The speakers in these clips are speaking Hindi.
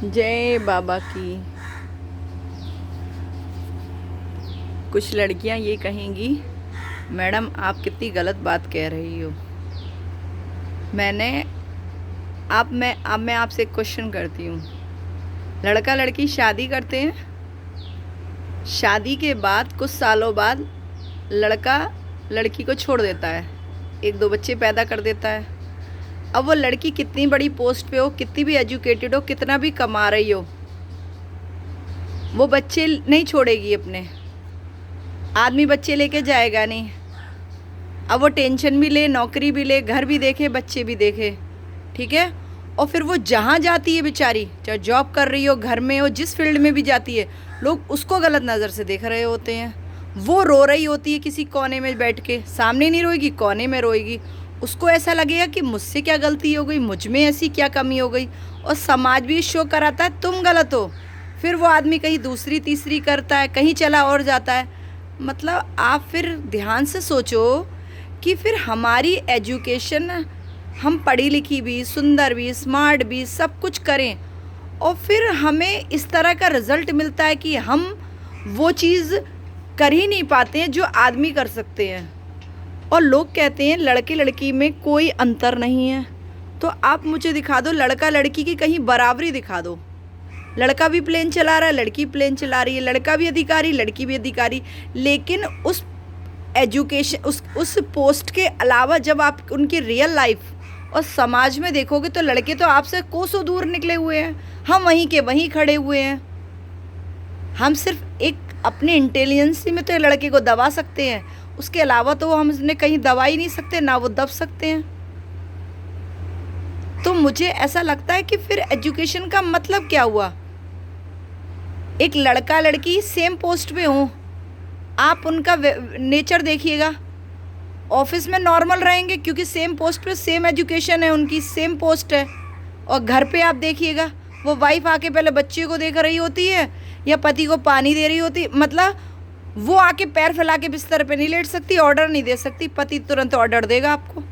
जय बाबा की। कुछ लड़कियां ये कहेंगी, मैडम आप कितनी गलत बात कह रही हो। मैंने अब मैं आपसे क्वेश्चन करती हूँ। लड़का लड़की शादी करते हैं, शादी के बाद कुछ सालों बाद लड़का लड़की को छोड़ देता है, एक दो बच्चे पैदा कर देता है। अब वो लड़की कितनी बड़ी पोस्ट पे हो, कितनी भी एजुकेटेड हो, कितना भी कमा रही हो, वो बच्चे नहीं छोड़ेगी अपने। आदमी बच्चे लेके जाएगा नहीं। अब वो टेंशन भी ले, नौकरी भी ले, घर भी देखे, बच्चे भी देखे, ठीक है। और फिर वो जहाँ जाती है बेचारी, चाहे जॉब कर रही हो, घर में हो, जिस फील्ड में भी जाती है, लोग उसको गलत नज़र से देख रहे होते हैं। वो रो रही होती है किसी कोने में बैठ के, सामने नहीं रोएगी, कोने में रोएगी। उसको ऐसा लगेगा कि मुझसे क्या गलती हो गई, मुझ में ऐसी क्या कमी हो गई। और समाज भी शो कराता है तुम गलत हो। फिर वो आदमी कहीं दूसरी तीसरी करता है, कहीं चला और जाता है। मतलब आप फिर ध्यान से सोचो कि फिर हमारी एजुकेशन, हम पढ़ी लिखी भी, सुंदर भी, स्मार्ट भी, सब कुछ करें, और फिर हमें इस तरह का रिज़ल्ट मिलता है कि हम वो चीज़ कर ही नहीं पाते हैं जो आदमी कर सकते हैं। और लोग कहते हैं लड़के लड़की में कोई अंतर नहीं है। तो आप मुझे दिखा दो, लड़का लड़की की कहीं बराबरी दिखा दो। लड़का भी प्लेन चला रहा है, लड़की प्लेन चला रही है, लड़का भी अधिकारी, लड़की भी अधिकारी। लेकिन उस एजुकेशन, उस पोस्ट के अलावा जब आप उनकी रियल लाइफ और समाज में देखोगे तो लड़के तो आपसे कोसों दूर निकले हुए हैं, हम वहीं के वहीं खड़े हुए हैं। हम सिर्फ एक अपने इंटेलिजेंसी में तो लड़के को दबा सकते हैं, उसके अलावा तो हम उसने कहीं दबा ही नहीं सकते, ना वो दब सकते हैं। तो मुझे ऐसा लगता है कि फिर एजुकेशन का मतलब क्या हुआ। एक लड़का लड़की सेम पोस्ट पे हों, आप उनका नेचर देखिएगा, ऑफिस में नॉर्मल रहेंगे क्योंकि सेम पोस्ट पे, सेम एजुकेशन है उनकी, सेम पोस्ट है। और घर पे आप देखिएगा, वो वाइफ आके पहले बच्चे को देख रही होती है या पति को पानी दे रही होती, मतलब वो आके पैर फैला के बिस्तर पे नहीं लेट सकती, ऑर्डर नहीं दे सकती। पति तुरंत ऑर्डर देगा आपको,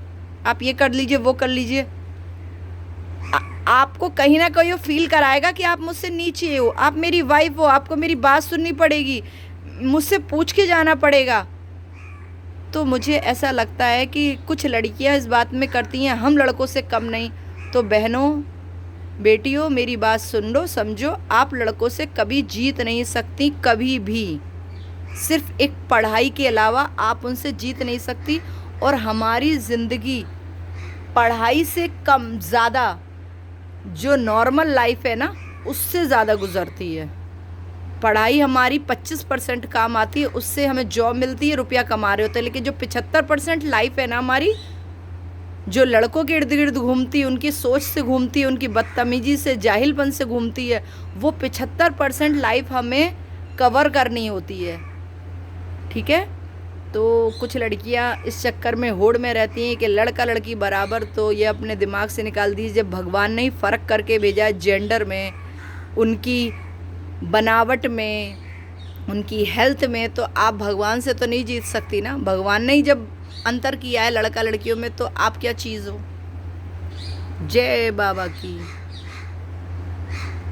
आप ये कर लीजिए, वो कर लीजिए। आपको कहीं ना कहीं फील कराएगा कि आप मुझसे नीचे हो, आप मेरी वाइफ हो, आपको मेरी बात सुननी पड़ेगी, मुझसे पूछ के जाना पड़ेगा। तो मुझे ऐसा लगता है कि कुछ लड़कियां इस बात में करती हैं हम लड़कों से कम नहीं। तो बहनों, बेटियों, मेरी बात सुन लो, समझो, आप लड़कों से कभी जीत नहीं सकती, कभी भी। सिर्फ एक पढ़ाई के अलावा आप उनसे जीत नहीं सकती। और हमारी ज़िंदगी पढ़ाई से कम ज़्यादा, जो नॉर्मल लाइफ है ना, उससे ज़्यादा गुजरती है। पढ़ाई हमारी 25% काम आती है, उससे हमें जॉब मिलती है, रुपया कमा रहे होते हैं। लेकिन जो 75% लाइफ है ना हमारी, जो लड़कों के इर्द गिर्द घूमती है, उनकी सोच से घूमती है, उनकी बदतमीजी से, जाहिलपन से घूमती है, वो 75% लाइफ हमें कवर करनी होती है, ठीक है। तो कुछ लड़कियां इस चक्कर में होड़ में रहती हैं कि लड़का लड़की बराबर। तो ये अपने दिमाग से निकाल दीजिए, भगवान ने ही फ़र्क करके भेजा है जेंडर में, उनकी बनावट में, उनकी हेल्थ में। तो आप भगवान से तो नहीं जीत सकती ना। भगवान ने ही जब अंतर किया है लड़का लड़कियों में, तो आप क्या चीज़ हो। जय बाबा की।